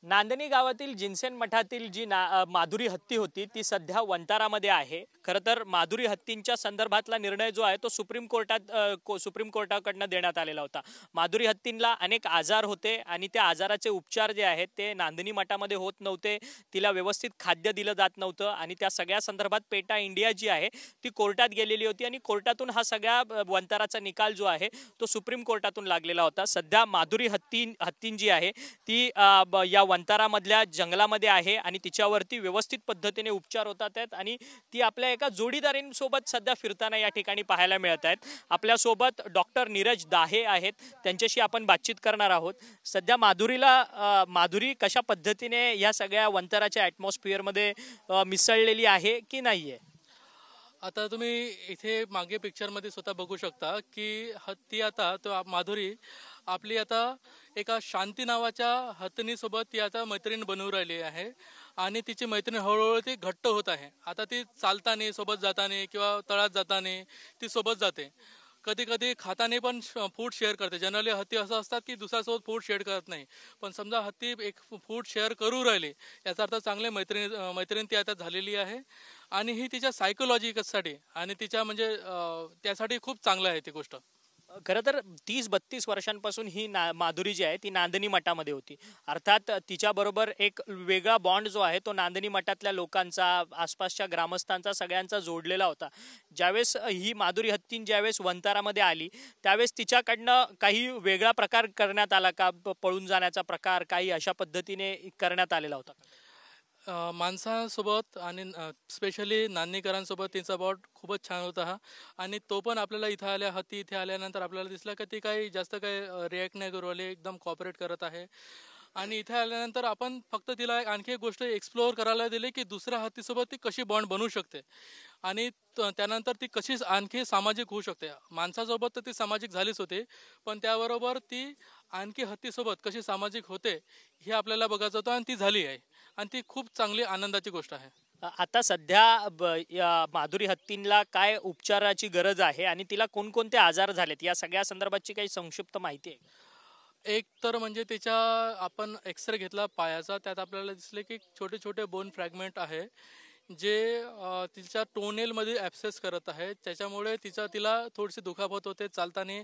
नांदणी गावातील जिनसेन मठातील जी माधुरी हत्ती होती ती सध्या वंतारामध्ये आहे। खरं तर माधुरी हत्तींच्या संदर्भातला निर्णय जो आहे तो सुप्रीम कोर्टाकडनं देण्यात आलेला होता। माधुरी हत्तींना अनेक आजार होते आणि त्या आजाराचे उपचार जे आहेत ते नांदणी मठामध्ये होत नव्हते, तिला व्यवस्थित खाद्य दिलं जात नव्हतं आणि त्या सगळ्या संदर्भात पेटा इंडिया जी आहे ती कोर्टात गेलेली होती आणि कोर्टातून हा सगळा वंताराचा निकाल जो आहे तो सुप्रीम कोर्टातून लागलेला होता। सध्या माधुरी हत्तीन जी आहे ती या वंतारामधल्या जंगलामध्ये आहे आणि तिच्यावरती व्यवस्थित पद्धतीने उपचार होतात आहेत आणि ती आपल्या एका जोडीदारांसोबत सध्या फिरताना या ठिकाणी पाहायला मिळत आहेत। आपल्यासोबत डॉक्टर नीरज दाहे आहेत, त्यांच्याशी आपण बातचीत करणार आहोत। सध्या माधुरी कशा पद्धतीने या सगळ्या वंताराच्या ॲटमॉस्फिअरमध्ये मिसळलेली आहे की नाहीये? आता तुम्ही इथे मागे पिक्चरमध्ये स्वतः बघू शकता की हत्ती आता तो माधुरी आपली आता एका शांती नावाच्या हत्तीसोबत ती आता मैत्रीण बनवून राहिली आहे आणि तिची मैत्रीण हळूहळू ती घट्ट होत आहे। आता ती चालताना सोबत जाताना किंवा तळात जाताना ती सोबत जाते, कधी कधी खाताना पण फूड शेअर करते। जनरली हत्ती असं असतात की दुसऱ्यासोबत फूड शेअर करत नाही, पण समजा हत्ती एक फूड शेअर करू राहिली याचा अर्थ चांगले मैत्रीण ती आता झालेली आहे आणि ही तिच्या सायकोलॉजिकसाठी आणि तिच्या म्हणजे त्यासाठी खूप चांगलं आहे ती गोष्ट। खरं तर 30-32 वर्षांपासून ही माधुरी जी आहे ती नांदणी मठामध्ये होती। अर्थात तिच्याबरोबर एक वेगळा बॉन्ड जो आहे तो नांदणी मठातल्या लोकांचा, आसपासच्या ग्रामस्थांचा, सगळ्यांचा जोडलेला होता। ज्यावेळेस ही माधुरी हत्तीन ज्यावेळेस वंतारामध्ये आली त्यावेळेस तिच्याकडनं काही वेगळा प्रकार करण्यात आला का? पळून जाण्याचा प्रकार काही अशा पद्धतीने करण्यात आलेला होता? माणसांसोबत आणि स्पेशली नांदणीकरांसोबत तिचा बॉन्ड खूपच छान होता हा। आणि तो पण आपल्याला हत्ती इथे आल्यानंतर आपल्याला दिसला की ती काही जास्त काही रिॲक्ट नाही करू राहिली, एकदम कॉपरेट करत आहे। आणि इथे आल्यानंतर आपण फक्त तिला आणखी एक गोष्ट एक्सप्लोअर करायला दिली की दुसऱ्या हत्तीसोबत ती कशी बॉन्ड बनवू शकते आणि त्यानंतर ती कशी आणखी सामाजिक होऊ शकते। माणसासोबत तर ती सामाजिक झालीच होती, पण त्याबरोबर ती आणखी हत्तीसोबत कशी सामाजिक होते हे आपल्याला बघायचं होतं आणि ती झाली आहे आणि ती खूप चांगली आनंदाची गोष्ट आहे। आता सध्या या माधुरी हत्तींला काय उपचाराची गरज आहे आणि तिला कोणकोणते आजार झालेत या सगळ्या संदर्भाची काही संक्षिप्त माहिती आहे? एक तर म्हणजे तिच्या आपण एक्सरे घेतला पायाचा, त्यात आपल्याला दिसले की छोटे छोटे बोन फ्रॅगमेंट आहे जे तिच्या टोनेलमध्ये ॲब्सेस करत आहे। त्याच्यामुळे तिला थोडीशी दुखापत होते, चालताना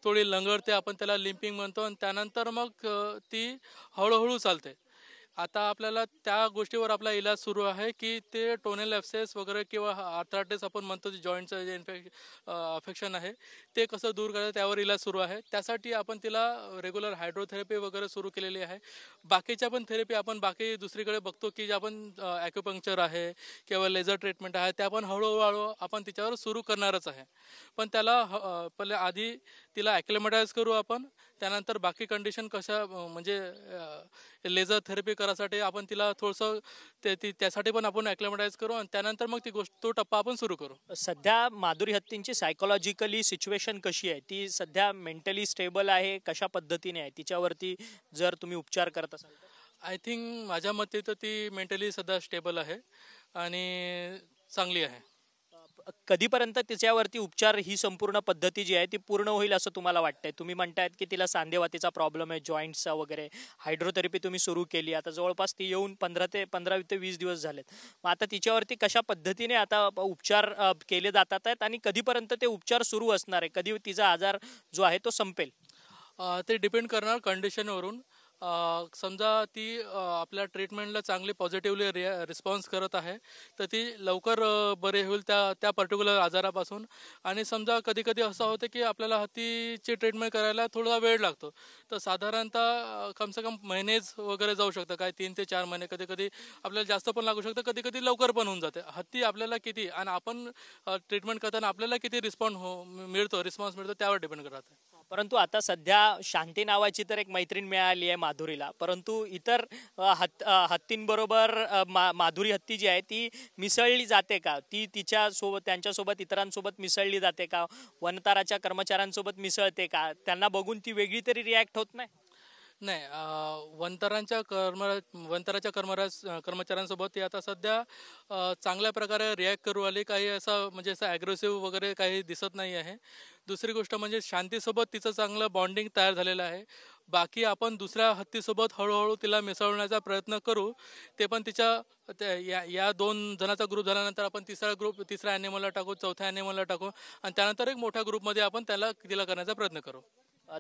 थोडी लंगडते, आपण त्याला लिंपिंग म्हणतो आणि त्यानंतर मग ती हळूहळू चालते। आता आपल्याला त्या गोष्टीवर आपला इलाज सुरू आहे की ते टोनल ॲब्सेस वगैरे किंवा आर्थरायटिस आपण म्हणतो जॉईंटचं जे अफेक्शन आहे ते कसं दूर करायचं त्यावर इलाज सुरू आहे। त्यासाठी आपण तिला रेग्युलर हायड्रोथेरपी वगैरे सुरू केलेली आहे। बाकीच्या पण थेरपी आपण बाकी दुसरीकडे बघतो की जे आपण ॲक्युपंक्चर आहे किंवा लेझर ट्रीटमेंट आहे त्या आपण हळूहळू आपण तिच्यावर सुरू करणारच आहे। पण त्याला पहिले आधी तिला ॲक्लेमटाईज करू आपण, त्यानंतर बाकी कंडिशन कशा म्हणजे लेझर थेरपी करायसाठी आपण तिला थोडंसं त्यासाठी पण आपण ॲक्लेमटाईज करू आणि त्यानंतर मग ती गोष्ट तो टप्पा आपण सुरू करू। सध्या माधुरी हत्तींची सायकोलॉजिकली सिच्युएशन कशी आहे? ती सध्या मेंटली स्टेबल आहे? कशा पद्धतीने आहे? तिच्यावरती जर तुम्ही उपचार करत असाल तर? आय थिंक माझ्या मते तर ती मेंटली सध्या स्टेबल आहे आणि चांगली आहे। कधीपर्यंत तिच्यावरती उपचार ही संपूर्ण पद्धती जी आहे ती पूर्ण होईल असं तुम्हाला वाटतंय? तुम्ही म्हणतायत की तिला सांधेवातीचा प्रॉब्लेम आहे, जॉईंट्सचा वगैरे, हायड्रोथेरपी तुम्ही सुरू केली, आता जवळपास ती येऊन 15 ते 20 दिवस झालेत। मग आता तिच्यावरती कशा पद्धतीने आता उपचार केले जातात आहेत आणि कधीपर्यंत ते उपचार सुरू असणार आहे? कधी तिचा आजार जो आहे तो संपेल? ते डिपेंड करणार कंडिशनवरून। समजा ती आपल्या ट्रीटमेंटला चांगली पॉझिटिव्हली रिस्पॉन्स करत आहे तर ती लवकर बरे होईल त्या पर्टिक्युलर आजारापासून। आणि समजा कधी कधी असं होतं की आपल्याला हत्तीची ट्रीटमेंट करायला थोडा वेळ लागतो, तर साधारणतः कम से कम महिनेच वगैरे जाऊ शकतं, काय 3 ते 4 महिने, कधी कधी आपल्याला जास्त पण लागू शकतं, कधी कधी लवकर पण होऊन जाते। हत्ती आपल्याला किती आणि आपण ट्रीटमेंट करताना आपल्याला किती रिस्पॉन्स मिळतो त्यावर डिपेंड करत आहे। परंतु आता सध्या शांती नावाची तर एक मैत्रीण मिळाली आहे माधुरीला, परंतु इतर हत्तींबरोबर माधुरी हत्ती जी आहे ती मिसळली जाते का? ती त्यांच्यासोबत इतरांसोबत मिसळली जाते का? वनताराच्या कर्मचाऱ्यांसोबत मिसळते का? त्यांना बघून ती वेगळी तरी रिॲक्ट होत नाही? नाही, वंतराच्या कर्मचाऱ्यांसोबत ती आता सध्या चांगल्या प्रकारे रिॲक्ट करू आली. काही असं म्हणजे असं ॲग्रेसिव्ह वगैरे काही दिसत नाही आहे. दुसरी गोष्ट म्हणजे शांतीसोबत तिचं चांगलं बॉन्डिंग तयार झालेलं आहे. बाकी आपण दुसऱ्या हत्तीसोबत हळूहळू तिला मिसळण्याचा प्रयत्न करू. ते पण या 2 जणांचा ग्रुप झाल्यानंतर आपण तिसऱ्या ॲनिमलला टाकू, चौथ्या ॲनिमलला टाकू आणि त्यानंतर एक मोठ्या ग्रुपमध्ये आपण तिला करण्याचा प्रयत्न करू.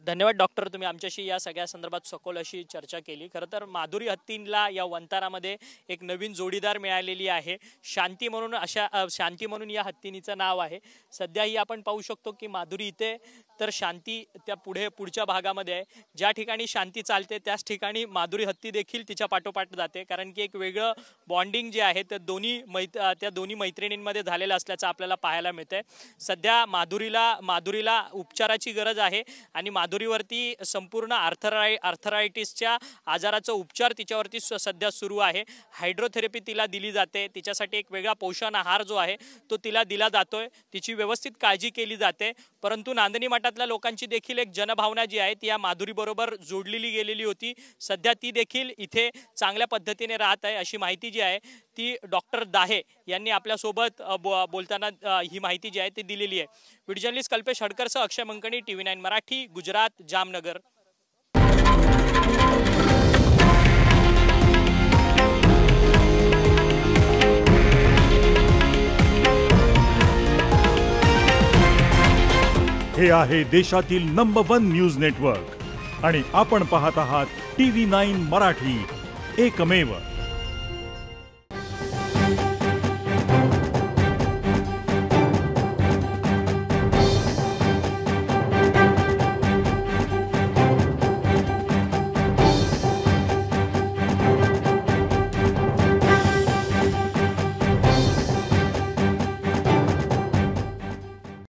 धन्यवाद डॉक्टर, तुम्ही आमच्याशी या सगळ्या संदर्भात सखोल अशी चर्चा केली. खरं तर माधुरी हत्तींना या वंतारामध्ये एक नवीन जोडीदार मिळालेली आहे. शांती म्हणून या हत्तीनीचं नाव आहे. सध्याही आपण पाहू शकतो की माधुरी इथे तर शांती त्या पुढच्या भागामध्ये आहे. ज्या ठिकाणी शांती चालते त्याच ठिकाणी माधुरी हत्ती देखील तिच्या पाठोपाठ जाते, कारण की एक वेगळं बॉन्डिंग जे आहे ते त्या दोन्ही मैत्रिणींमध्ये झालेलं असल्याचं आपल्याला पाहायला मिळतंय. सध्या माधुरीला उपचाराची गरज आहे आणि माधुरीवरती संपूर्ण आर्थरायटिसच्या आजाराचा उपचार तिच्यावरती सध्या सुरू आहे. हायड्रोथेरपी तिला दिली जाते. तिच्यासाठी एक वेगळा पोषण आहार जो आहे तो तिला दिला जातोय. तिची व्यवस्थित काळजी केली जाते. परंतु नांदणी मठातल्या लोकांची देखील एक जनभावना जी आहे ती या माधुरीबरोबर जोडलेली गेलेली होती. सध्या ती देखील इथे चांगल्या पद्धतीने राहत आहे अशी माहिती जी आहे ती डॉक्टर दाहे यांनी आपल्यासोबत बोलताना ही माहिती जी आहे ती दिलेली आहे. व्हिडिओ जर्नलिस्ट कल्पेश हडकरसह अक्षय मंकणी, TV9 मराठी, गुजरात, जामनगर. हे आहे देशातील नंबर 1 न्यूज नेटवर्क आणि आपण पाहत आहात TV9 मराठी, एकमेव.